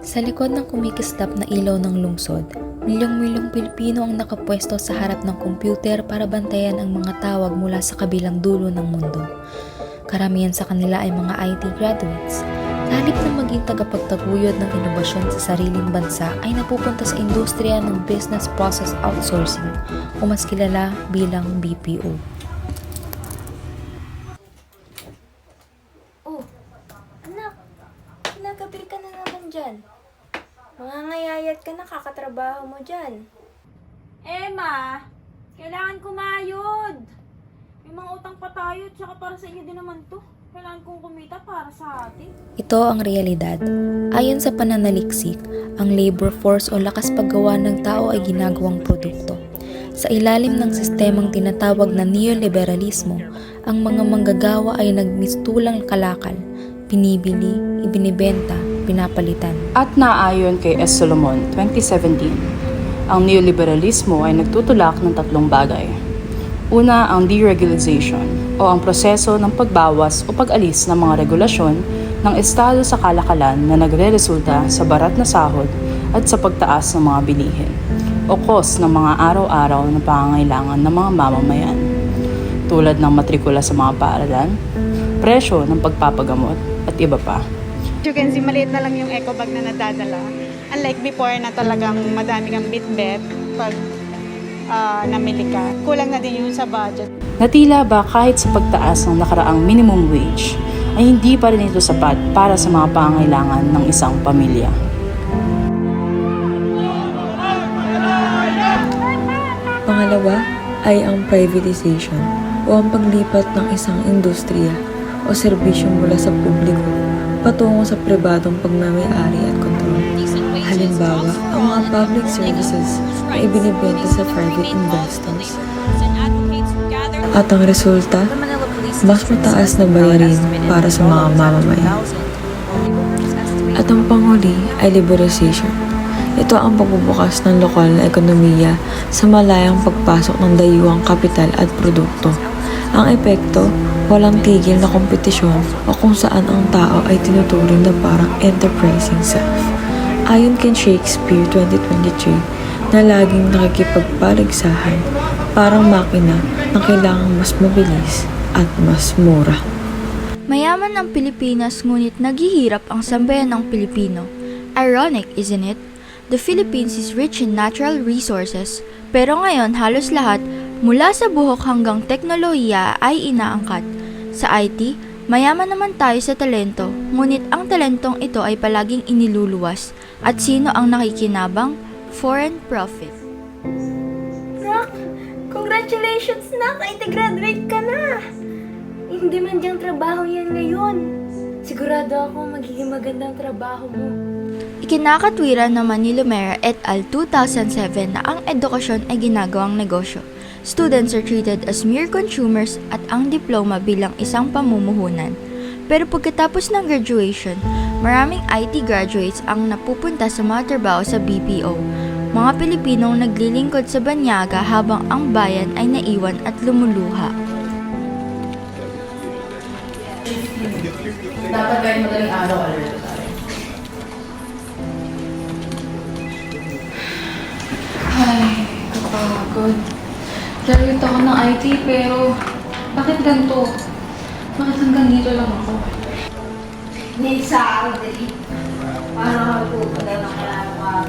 Sa likod ng kumikislap na ilaw ng lungsod, milyong-milyong Pilipino ang nakapwesto sa harap ng kompyuter para bantayan ang mga tawag mula sa kabilang dulo ng mundo. Karamihan sa kanila ay mga IT graduates. Halip na maging tagapagtaguyod ng inobasyon sa sariling bansa ay napupunta sa industriya ng Business Process Outsourcing o mas kilala bilang BPO. Oh, anak, kinagabi ka na naman dyan. Mangangayayat ka na, kakatrabaho mo dyan. Emma, kailangan kumayod. May mga utang pa tayo, tsaka para sa inyo din naman to. Kailangan kong kumita para sa atin. Ito ang realidad. Ayon sa pananaliksik, ang labor force o lakas paggawa ng tao ay ginagawang produkto. Sa ilalim ng sistemang tinatawag na neoliberalismo, ang mga manggagawa ay nagmistulang kalakal, binibili, ibinibenta, pinapalitan. At naayon kay S. Solomon, 2017, ang neoliberalismo ay nagtutulak ng tatlong bagay. Una, ang deregulation o ang proseso ng pagbawas o pag-alis ng mga regulasyon ng estado sa kalakalan na nagre-resulta sa barat na sahod at sa pagtaas ng mga bilihin o cost ng mga araw-araw na pangangailangan ng mga mamamayan, tulad ng matrikula sa mga paaralan, presyo ng pagpapagamot at iba pa. You can see, maliit na lang yung eco bag na nadadala. Unlike before na talagang madami kang bit-bit pag namili ka. Kulang na din yung sa budget. Natila ba kahit sa pagtaas ng nakaraang minimum wage, ay hindi pa rin ito sapat para sa mga pangangailangan ng isang pamilya. Pangalawa ay ang privatization o ang paglipat ng isang industriya o serbisyo mula sa publiko patungo sa pribadong pagmamay-ari at kontrol. Halimbawa, ang mga public services na ibinibenta sa private investors. At ang resulta, mas mataas na bayarin para sa mga mamamayan. At ang panghuli ay liberalization. Ito ang pagbubukas ng lokal na ekonomiya sa malayang pagpasok ng dayuhang kapital at produkto. Ang epekto, walang tigil na kompetisyon o kung saan ang tao ay tinuturing na parang enterprising self. Ayon kay Shakespeare 2023 na laging nakikipagpaligsahan, parang makina na kailangang mas mabilis at mas mura. Mayaman ang Pilipinas ngunit naghihirap ang sambayan ng Pilipino. Ironic, isn't it? The Philippines is rich in natural resources, pero ngayon halos lahat mula sa buhok hanggang teknolohiya ay inaangkat. Sa IT, mayaman naman tayo sa talento, ngunit ang talentong ito ay palaging iniluluwas. At sino ang nakikinabang? Foreign profit. Rock, congratulations na! Graduate ka na! Hindi man diyang trabaho yan ngayon. Sigurado ako magiging magandang trabaho mo. Ikinakatwiran naman ni Lumera et al. 2007 na ang edukasyon ay ginagawang negosyo. Students are treated as mere consumers at ang diploma bilang isang pamumuhunan. Pero pagkatapos ng graduation, maraming IT graduates ang napupunta sa mga trabaho sa BPO. Mga Pilipinong naglilingkod sa banyaga habang ang bayan ay naiwan at lumuluha. Dapat kahit madaling araw, alert tayo. Ay, kapagod. Graduate ako ng IT pero bakit ganito? Bakit hanggang dito lang ako? Hindi sa akin dali. Para magpupunta ng kailangan.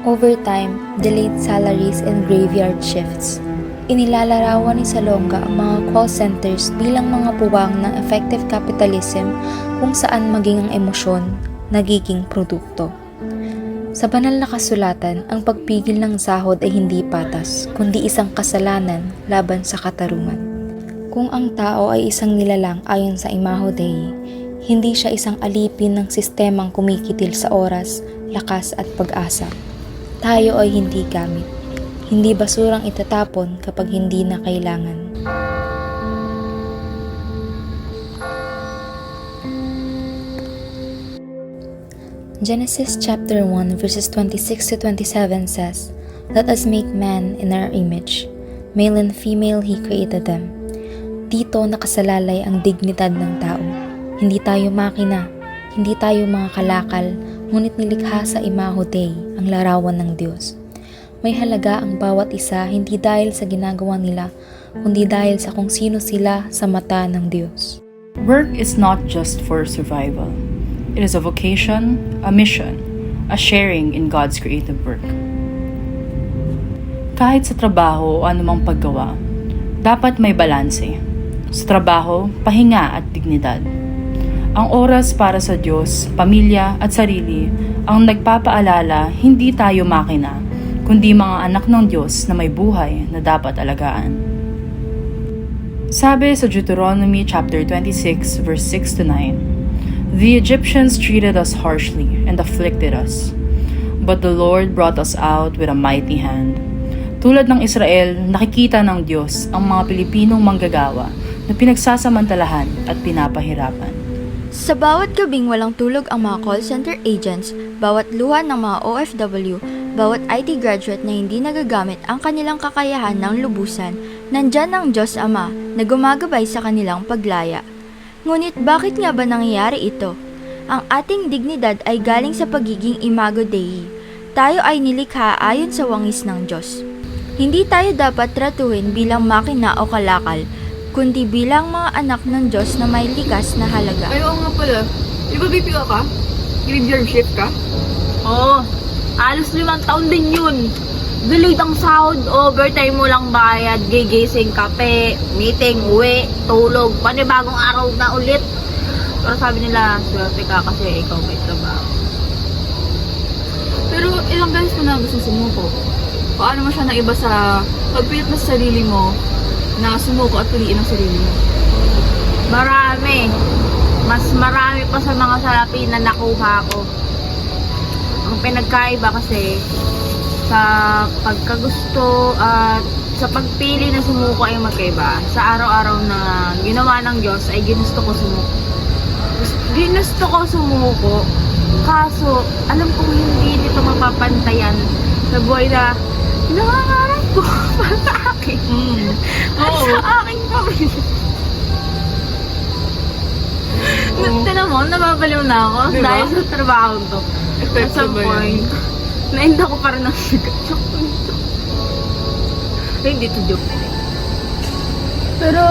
Overtime, delayed salaries and graveyard shifts. Inilalarawan ni Salonga ang mga call centers bilang mga puwang ng effective capitalism kung saan maging ang emosyon nagiging produkto. Sa banal na kasulatan, ang pagpigil ng sahod ay hindi patas, kundi isang kasalanan laban sa katarungan. Kung ang tao ay isang nilalang ayon sa Imago Dei, hindi siya isang alipin ng sistemang kumikitil sa oras, lakas at pag-asa. Tayo ay hindi gamit, hindi basurang itatapon kapag hindi na kailangan. Genesis chapter 1 verses 26 to 27 says, "Let us make man in our image. Male and female, He created them. Dito nakasalalay ang dignidad ng tao. Hindi tayo makina, hindi tayo mga kalakal, ngunit nilikha sa Imago Dei, ang larawan ng Diyos. May halaga ang bawat isa hindi dahil sa ginagawa nila, kundi dahil sa kung sino sila sa mata ng Diyos. Work is not just for survival. It is a vocation, a mission, a sharing in God's creative work. Kahit sa trabaho o anumang paggawa, dapat may balanse. Sa trabaho, pahinga at dignidad. Ang oras para sa Diyos, pamilya at sarili ang nagpapaalala hindi tayo makina, kundi mga anak ng Diyos na may buhay na dapat alagaan. Sabi sa Deuteronomy chapter 26 verse 6 to 9, "The Egyptians treated us harshly and afflicted us, but the Lord brought us out with a mighty hand." Tulad ng Israel, nakikita ng Diyos ang mga Pilipinong manggagawa na pinagsasamantalahan at pinapahirapan. Sa bawat gabing walang tulog ang mga call center agents, bawat luha ng mga OFW, bawat IT graduate na hindi nagagamit ang kanilang kakayahan ng lubusan, nandyan ang Diyos Ama na gumagabay sa kanilang paglaya. Ngunit bakit nga ba nangyayari ito? Ang ating dignidad ay galing sa pagiging Imago Dei. Tayo ay nilikha ayon sa wangis ng Diyos. Hindi tayo dapat tratuhin bilang makina o kalakal, kundi bilang mga anak ng Diyos na may likas na halaga. Ay, oo nga pala. Di ba BPO ka? Graveyard shift ka? Oo, alos 5 taon din yun. Delayed ang sahod, overtime mo lang bayad, gigising, kape, meeting, uwi, tulog, panibagong araw na ulit. Pero sabi nila, swerte ka kasi ikaw may trabaho. Pero ilang beses mo na gusto sumuko? Paano mo siya naiba sa pagpilit mo sa sarili mo na sumuko at piliin ang sarili mo? Marami. Mas marami pa sa mga salapi na nakuha ko. Ang pinagkaiba kasi sa pagkagusto at sa pagpili na sumuko ay magkaiba. Sa araw-araw na ginawa ng Diyos ay ginusto ko sumuko. Ginusto ko sumuko. Kaso, alam kong hindi nito mapapantayan sa buhay na nangangarap ko para sa akin. At sa aking pamilya. Tinan mo, nababaliw na ako dahil sa trabaho to. At some point, nainda ko parang nag-joke to nito. Hindi to joke. Pero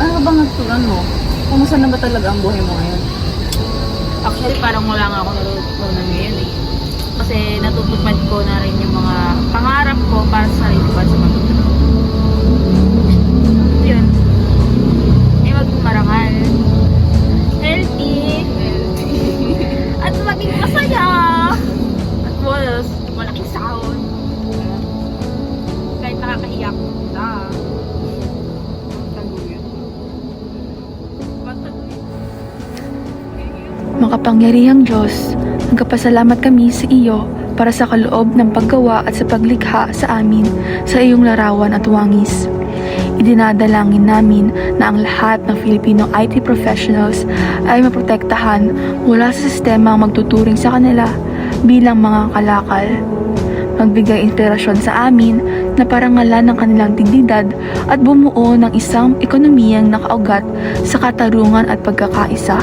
ano ba nagtugan mo? Kumusta na ba talaga ang buhay mo ngayon? Actually, parang wala nga ako natutunan ngayon eh. Kasi natutupad ko na rin yung mga pangarap ko para sa sarili ko at sa pamilya. Yun. Eh, maging marangal. Healthy. At maging masaya. At malaking sahod. Kahit nakakahiyak. Makapangyarihang Diyos, nagkapasalamat kami sa iyo para sa kaloob ng paggawa at sa paglikha sa amin sa iyong larawan at wangis. Idinadalangin namin na ang lahat ng Filipino IT professionals ay maprotektahan mula sa sistema ang magtuturing sa kanila bilang mga kalakal. Magbigay inspirasyon sa amin na parangalan ng kanilang dignidad at bumuo ng isang ekonomiyang nakaugat sa katarungan at pagkakaisa.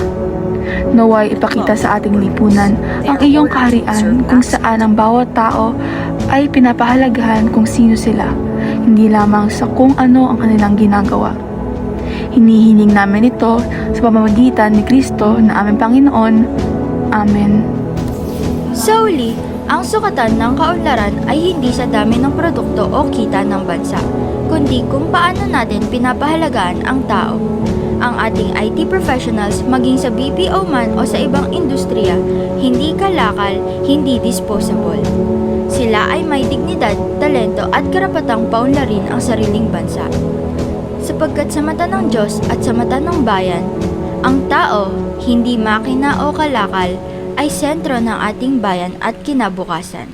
Naway ipakita sa ating lipunan ang iyong kaharian kung saan ang bawat tao ay pinapahalagahan kung sino sila, hindi lamang sa kung ano ang kanilang ginagawa. Hinihiling namin ito sa pamamagitan ni Kristo na aming Panginoon. Amen. Sa uli, ang sukatan ng kaunlaran ay hindi sa dami ng produkto o kita ng bansa, kundi kung paano natin pinapahalagaan ang tao. Ang ating IT professionals, maging sa BPO man o sa ibang industriya, hindi kalakal, hindi disposable. Sila ay may dignidad, talento at karapatang paunlarin ang sariling bansa. Sapagkat sa mata ng Diyos at sa mata ng bayan, ang tao, hindi makina o kalakal, ay sentro ng ating bayan at kinabukasan.